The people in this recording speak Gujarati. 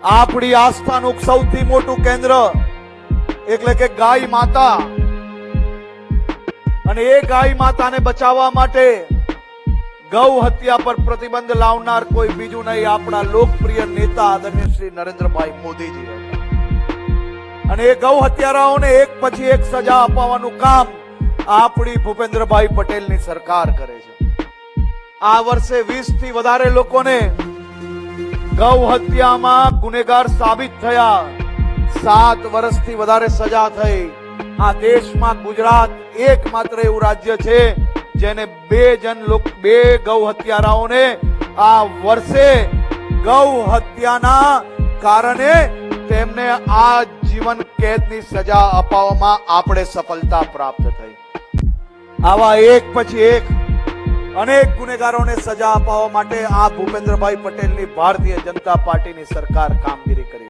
આપણી આસ્થાનું સૌથી મોટું કેન્દ્ર એટલે કે ગાય માતા, અને એ ગાય માતાને બચાવવા માટે ગૌ હત્યા પર પ્રતિબંધ લાવનાર કોઈ બીજું નહીં, આપણા લોકપ્રિય નેતા આદરણીય શ્રી નરેન્દ્રભાઈ મોદીજી હતા। અને એ ગૌ હત્યારાઓને એક પછી એક સજા અપાવવાનું કામ આપણી ભૂપેન્દ્રભાઈ પટેલની સરકાર કરે છે। આ વર્ષે 20 થી વધારે લોકોને ગૌ હત્યામાં ગુનેગાર સાબિત થયા, 7 વર્ષથી વધારે સજા થઈ। આ દેશમાં ગુજરાત એકમાત્ર એવું રાજ્ય છે જેને બે ગૌ હત્યારાઓને આ વર્ષે ગૌ હત્યાના કારણે તેમને આજીવન કેદની સજા અપાવવામાં આપણે સફળતા પ્રાપ્ત થઈ। આવા એક પછી એક અનેક ગુનેગારોને સજા અપાવવા માટે આ ભૂપેન્દ્રભાઈ પટેલની ભારતીય જનતા પાર્ટીની સરકાર કામગીરી કરી।